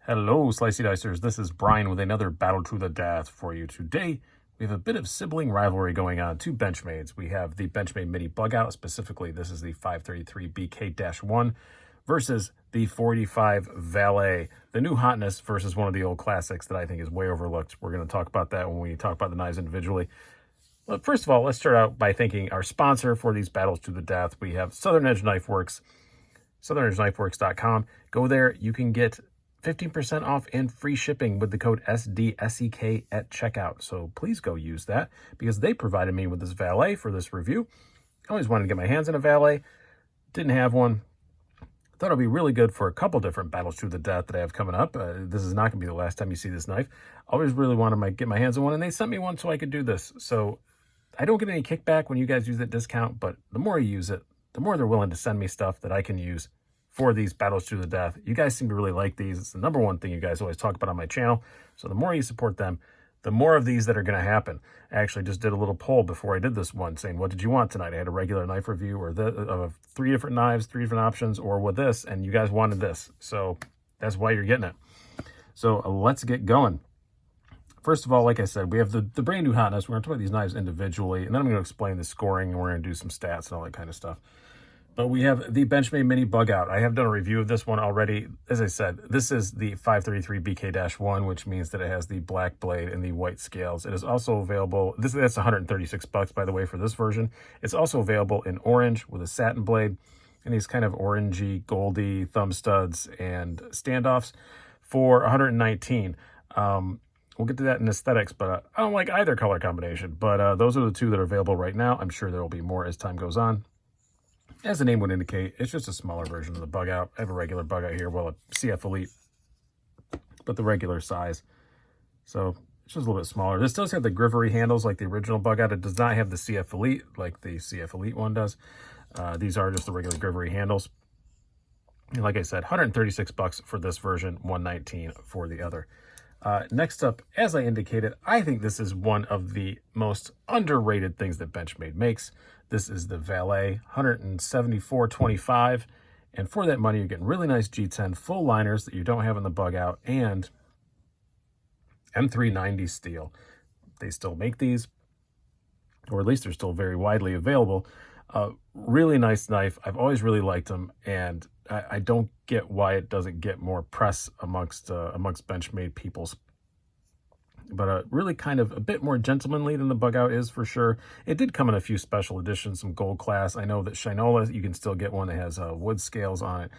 Hello, Slicey Dicers. This is Brian with another Battle to the Death for you. Today, we have a bit of sibling rivalry going on. Two Benchmades. We have the Benchmade Mini Bugout. Specifically, this is the 533 BK-1 versus the 45 Valet. The new Hotness versus one of the old classics that I think is way overlooked. We're going to talk about that when we talk about the knives individually. Well, first of all, let's start out by thanking our sponsor for these Battles to the Death. We have Southern Edge Knife Works, southernedgeknifeworks.com. Go there. You can get 15% off and free shipping with the code SDSEK at checkout. So please go use that because they provided me with this Valet for this review. I always wanted to get my hands on a Valet. Didn't have one. Thought it'd be really good for a couple different Battles to the Death that I have coming up. This is not going to be the last time you see this knife. Always really wanted to get my hands on one, and they sent me one so I could do this. So I don't get any kickback when you guys use that discount, but the more you use it, the more they're willing to send me stuff that I can use for these Battles to the Death. You guys seem to really like these. It's the number one thing you guys always talk about on my channel. So the more you support them, the more of these that are going to happen. I actually just did a little poll before I did this one saying, what did you want tonight? I had a regular knife review or of 3 different knives, 3 different options, or with this, and you guys wanted this. So that's why you're getting it. So let's get going. First of all, like I said, we have the brand new Hotness. We're going to talk about these knives individually, and then I'm going to explain the scoring, and we're going to do some stats and all that kind of stuff. But we have the Benchmade Mini Bugout. I have done a review of this one already. As I said, this is the 533 BK-1, which means that it has the black blade and the white scales. It is also available, that's $136, by the way, for this version. It's also available in orange with a satin blade and these kind of orangey, goldy thumb studs and standoffs for $119. We'll get to that in aesthetics, but I don't like either color combination. But those are the two that are available right now. I'm sure there will be more as time goes on. As the name would indicate, it's just a smaller version of the Bugout. I have a regular Bugout here, well, a CF Elite, but the regular size. So it's just a little bit smaller. This does have the grivery handles like the original Bugout. It does not have the CF Elite like the CF Elite one does. These are just the regular grivery handles. And like I said, $136 for this version, $119 for the other. Next up, as I indicated, I think this is one of the most underrated things that Benchmade makes. This is the Valet, $174.25. And for that money, you're getting really nice G10 full liners that you don't have in the Bugout and M390 steel. They still make these, or at least they're still very widely available. Really nice knife. I've always really liked them, and I don't get why it doesn't get more press amongst Benchmade peoples. But really kind of a bit more gentlemanly than the Bugout is for sure. It did come in a few special editions, some gold class. I know that Shinola, you can still get one that has wood scales on it.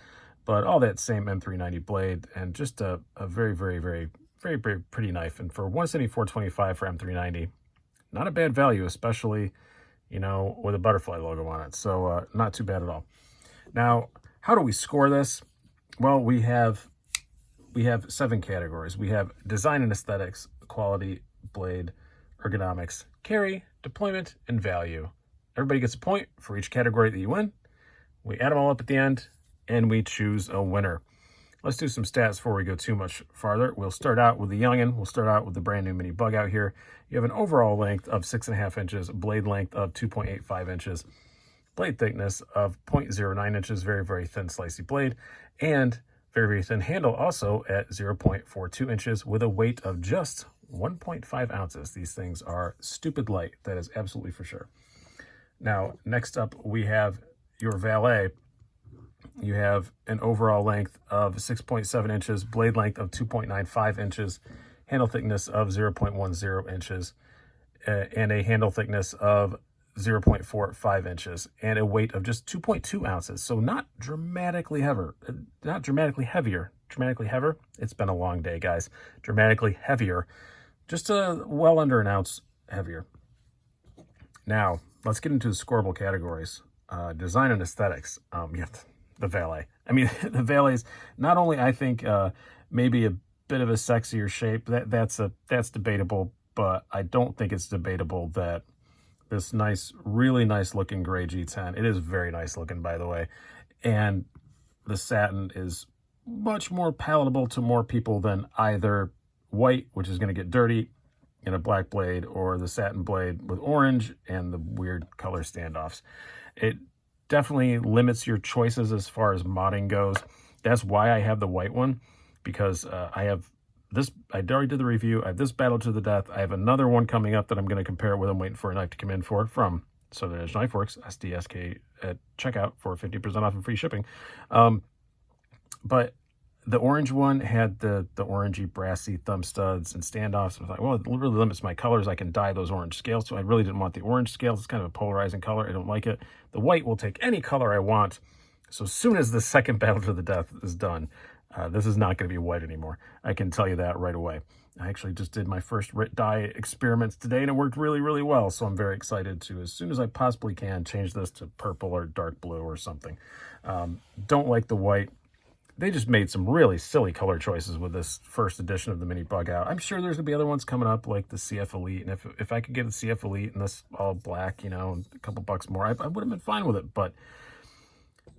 But all that same M390 blade and just a very, very, very, very, very pretty knife. And for $174.25 for M390, not a bad value, especially, you know, with a butterfly logo on it. So not too bad at all. Now, how do we score this? Well, we have 7 categories. We have design and aesthetics, quality, blade, ergonomics, carry, deployment, and value. Everybody gets a point for each category that you win. We add them all up at the end, and we choose a winner. Let's do some stats before we go too much farther. We'll start out with the youngin. We'll start out with the brand new Mini Bugout here. You have an overall length of 6.5 inches, blade length of 2.85 inches, blade thickness of 0.09 inches, very, very thin slicey blade, and very, very thin handle also at 0.42 inches with a weight of just 1.5 ounces. These things are stupid light. That is absolutely for sure. Now, next up, we have your Valet. You have an overall length of 6.7 inches, blade length of 2.95 inches, handle thickness of 0.10 inches, and a handle thickness of 0.45 inches, and a weight of just 2.2 ounces. So not dramatically heavier, dramatically heavier. It's been a long day, guys. Dramatically heavier, just well under an ounce heavier. Now, let's get into the scoreable categories. Design and aesthetics. Yeah, the Valet. I mean, the Valet's not only, I think, maybe a bit of a sexier shape. That's debatable, but I don't think it's debatable that this nice, really nice looking gray G10. It is very nice looking, by the way. And the satin is much more palatable to more people than either white, which is going to get dirty, in a black blade, or the satin blade with orange and the weird color standoffs. It definitely limits your choices as far as modding goes. That's why I have the white one. because I have this, I already did the review. I have this Battle to the Death. I have another one coming up that I'm going to compare it with. I'm waiting for a knife to come in for from Southern Edge Knife Works, SDSK at checkout for 50% off and free shipping. But the orange one had the orangey, brassy thumb studs and standoffs. I was like, well, it really limits my colors. I can dye those orange scales, so I really didn't want the orange scales. It's kind of a polarizing color. I don't like it. The white will take any color I want. So as soon as the second Battle to the Death is done, this is not going to be white anymore. I can tell you that right away. I actually just did my first dye experiments today, and it worked really, really well. So I'm very excited to, as soon as I possibly can, change this to purple or dark blue or something. Don't like the white. They just made some really silly color choices with this first edition of the mini Bugout. I'm sure there's going to be other ones coming up, like the CF Elite. And if I could get a CF Elite and this all black, you know, and a couple bucks more, I would have been fine with it. But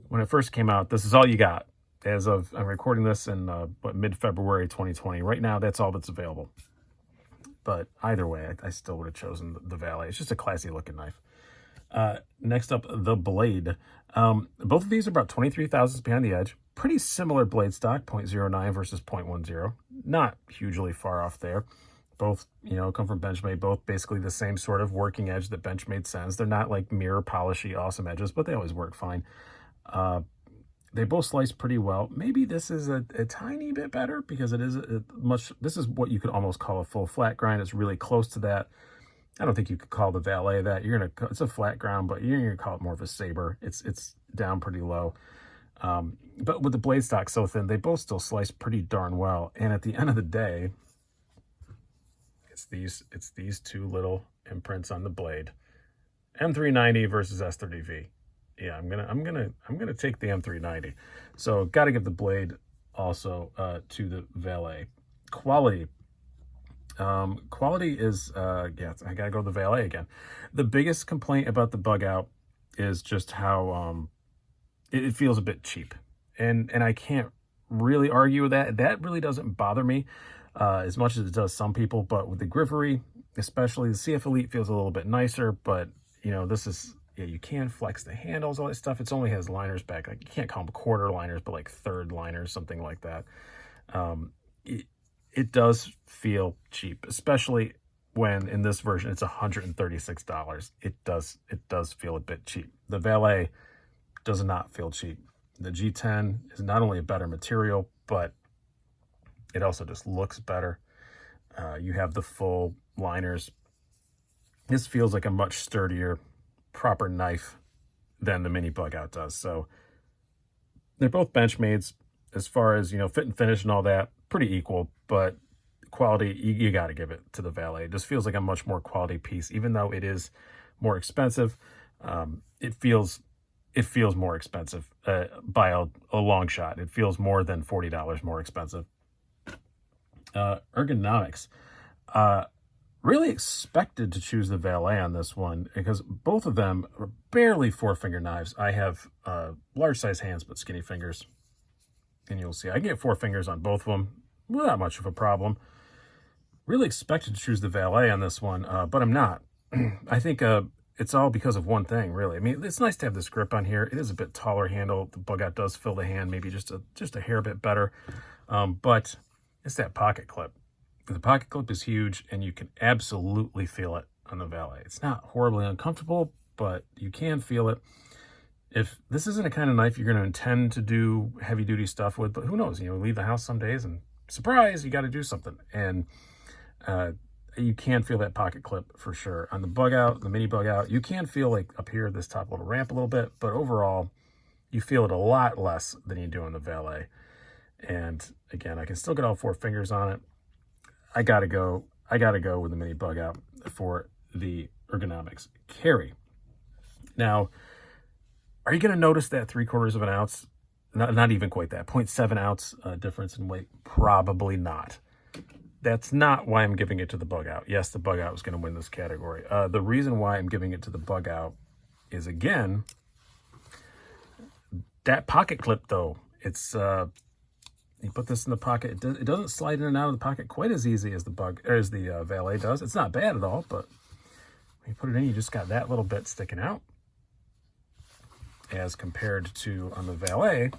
when it first came out, this is all you got. As of, I'm recording this in mid-February 2020. Right now, that's all that's available. But either way, I still would have chosen the Valet. It's just a classy looking knife. Next up, the blade. Both of these are about 23 thousandths behind the edge. Pretty similar blade stock, 0.09 versus 0.10. Not hugely far off there. Both, you know, come from Benchmade. Both basically the same sort of working edge that Benchmade sends. They're not like mirror polishy awesome edges, but they always work fine. They both slice pretty well. Maybe this is a tiny bit better because it is this is what you could almost call a full flat grind. It's really close to that. I don't think you could call the Valet that. It's a flat ground, but you're gonna call it more of a saber. It's down pretty low. But with the blade stock so thin, they both still slice pretty darn well. And at the end of the day, it's these two little imprints on the blade. M390 versus S30V. Yeah, I'm gonna take the M390. So got to give the blade also to the Valet. Quality. Quality is yeah, I gotta go to the Valet again. The biggest complaint about the Bugout is just how it feels a bit cheap, and I can't really argue with that. That really doesn't bother me as much as it does some people. But with the Grivery, especially the CF Elite, feels a little bit nicer. But you know, this is, yeah, you can flex the handles, all that stuff. It only has liners back. Like, you can't call them quarter liners, but like third liners, something like that. It does feel cheap, especially when in this version it's $136. It does feel a bit cheap. The Valet does not feel cheap. The G10 is not only a better material, but it also just looks better. You have the full liners. This feels like a much sturdier, proper knife than the mini Bugout does. So they're both Benchmades as far as, you know, fit and finish and all that, pretty equal, but quality, you got to give it to the Valet. It just feels like a much more quality piece, even though it is more expensive. It feels more expensive by a long shot. It feels more than $40 more expensive. Ergonomics. Really expected to choose the Valet on this one because both of them are barely 4-finger knives. I have large size hands but skinny fingers, and you'll see I get 4 fingers on both of them without much of a problem. Really expected to choose the Valet on this one, but I'm not. I think it's all because of one thing, really. I mean, it's nice to have this grip on here. It is a bit taller handle. The Bugout does fill the hand maybe just a hair bit better, but it's that pocket clip. The pocket clip is huge, and you can absolutely feel it on the Valet. It's not horribly uncomfortable, but you can feel it. If this isn't a kind of knife you're going to intend to do heavy-duty stuff with, but who knows? You know, leave the house some days, and surprise, you got to do something. And you can feel that pocket clip for sure. On the Bugout, the mini Bugout, you can feel like up here, this top little ramp a little bit, but overall, you feel it a lot less than you do on the Valet. And again, I can still get all 4 fingers on it. I gotta go with the mini Bugout for the Ergonomics. Carry. Now, are you gonna notice that 3/4 of an ounce? Not even quite that, 0.7 ounce difference in weight? Probably not. That's not why I'm giving it to the Bugout. Yes, the Bugout is gonna win this category. The reason why I'm giving it to the Bugout is, again, that pocket clip though. It's you put this in the pocket. It doesn't slide in and out of the pocket quite as easy as the Valet does. It's not bad at all, but when you put it in, you just got that little bit sticking out. As compared to on the Valet,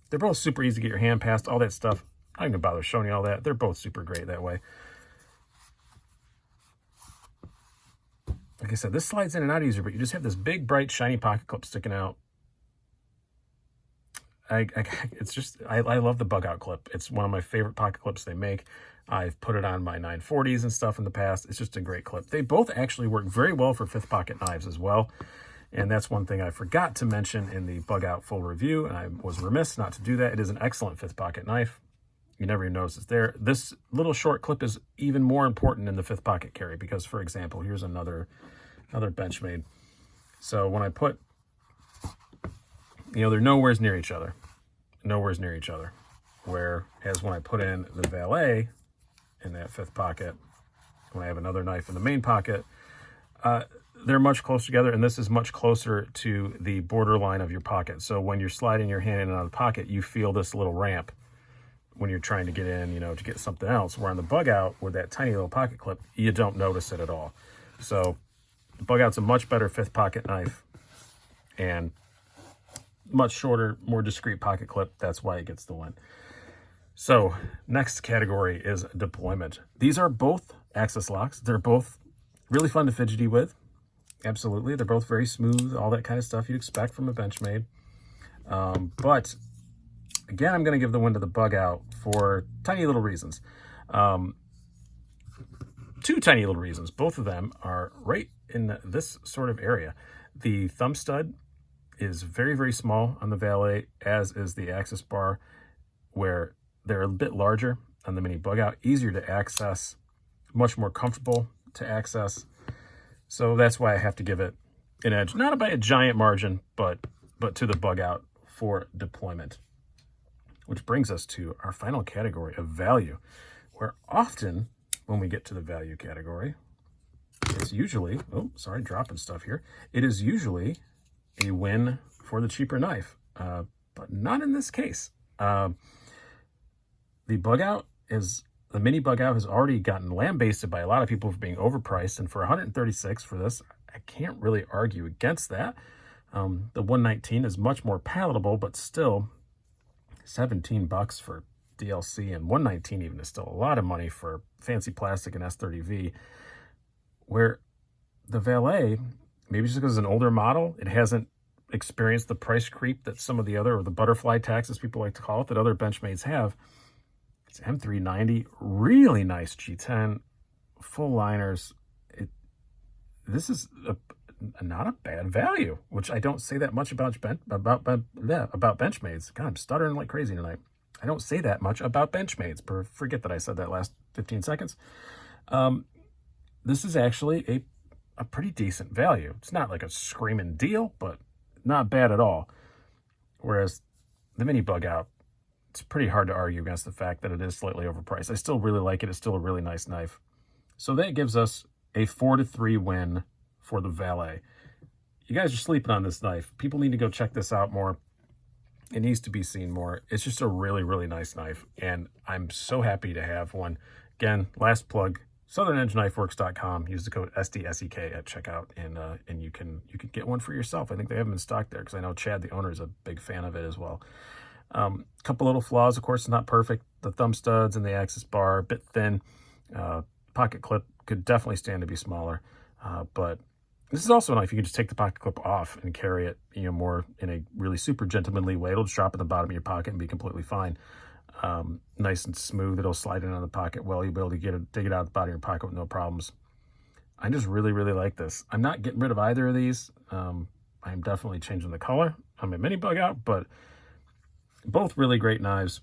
they're both super easy to get your hand past. All that stuff I'm not even bother showing you all that. They're both super great that way. Like I said, this slides in and out easier, but you just have this big, bright, shiny pocket clip sticking out. It's just, I love the Bugout clip. It's one of my favorite pocket clips they make. I've put it on my 940s and stuff in the past. It's just a great clip. They both actually work very well for fifth pocket knives as well. And that's one thing I forgot to mention in the Bugout full review, and I was remiss not to do that. It is an excellent fifth pocket knife. You never even notice it's there. This little short clip is even more important in the fifth pocket carry because, for example, here's another Benchmade. So when I put, they're nowhere near each other. Nowhere near each other. Whereas when I put in the Valet in that fifth pocket, when I have another knife in the main pocket, they're much closer together, and this is much closer to the borderline of your pocket. So when you're sliding your hand in and out of the pocket, you feel this little ramp when you're trying to get in, to get something else. Where on the Bugout, with that tiny little pocket clip, you don't notice it at all. So the Bugout's a much better fifth pocket knife and much shorter, more discreet pocket clip. That's why it gets the win. So next category is deployment. These are both access locks. They're both really fun to fidgety with. Absolutely. They're both very smooth, all that kind of stuff you'd expect from a Benchmade. But again, I'm going to give the win to the Bugout for tiny little reasons. Two tiny little reasons. Both of them are right in this sort of area. The thumb stud is very, very small on the Valet, as is the access bar, where they're a bit larger on the mini Bugout, easier to access, much more comfortable to access. So that's why I have to give it an edge, not by a giant margin, but to the Bugout for deployment. Which brings us to our final category of value, where often when we get to the value category, it's usually, dropping stuff here. It is usually a win for the cheaper knife, but not in this case. The mini Bugout has already gotten lambasted by a lot of people for being overpriced, and for $136 for this, I can't really argue against that. The 119 is much more palatable, but still $17 for DLC, and 119 even is still a lot of money for fancy plastic and S30V. Where the Valet, maybe just because it's an older model, it hasn't experienced the price creep that some of the other, or the butterfly tax, as people like to call it, that other Benchmades have. It's M390, really nice G10, full liners. This is not a bad value, which I don't say that much about Benchmades. God, I'm stuttering like crazy tonight. I don't say that much about Benchmades. Forget that I said that last 15 seconds. This is actually a pretty decent value. It's not like a screaming deal, but not bad at all. Whereas the mini Bugout, it's pretty hard to argue against the fact that it is slightly overpriced. I still really like it. It's still a really nice knife. So that gives us a 4-3 win for the Valet. You guys are sleeping on this knife. People need to go check this out more. It needs to be seen more. It's just a really, really nice knife, and I'm so happy to have one. Again, last plug, SouthernEdgeKnifeWorks.com. Use the code SDSEK at checkout, and you can get one for yourself. I think they have them in stock there because I know Chad, the owner, is a big fan of it as well. Couple little flaws, of course, it's not perfect. The thumb studs and the access bar are a bit thin. Pocket clip could definitely stand to be smaller, but this is also a knife you can just take the pocket clip off and carry it, more in a really super gentlemanly way. It'll just drop in the bottom of your pocket and be completely fine. Nice and smooth. It'll slide in on the pocket well. You'll be able to dig it out of the bottom of your pocket with no problems. I just really, really like this. I'm not getting rid of either of these. I'm definitely changing the color on my mini Bugout, but both really great knives.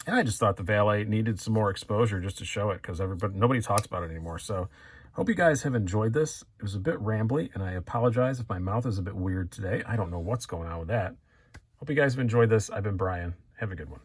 And I just thought the Valet needed some more exposure just to show it because nobody talks about it anymore. So hope you guys have enjoyed this. It was a bit rambly, and I apologize if my mouth is a bit weird today. I don't know what's going on with that. Hope you guys have enjoyed this. I've been Brian. Have a good one.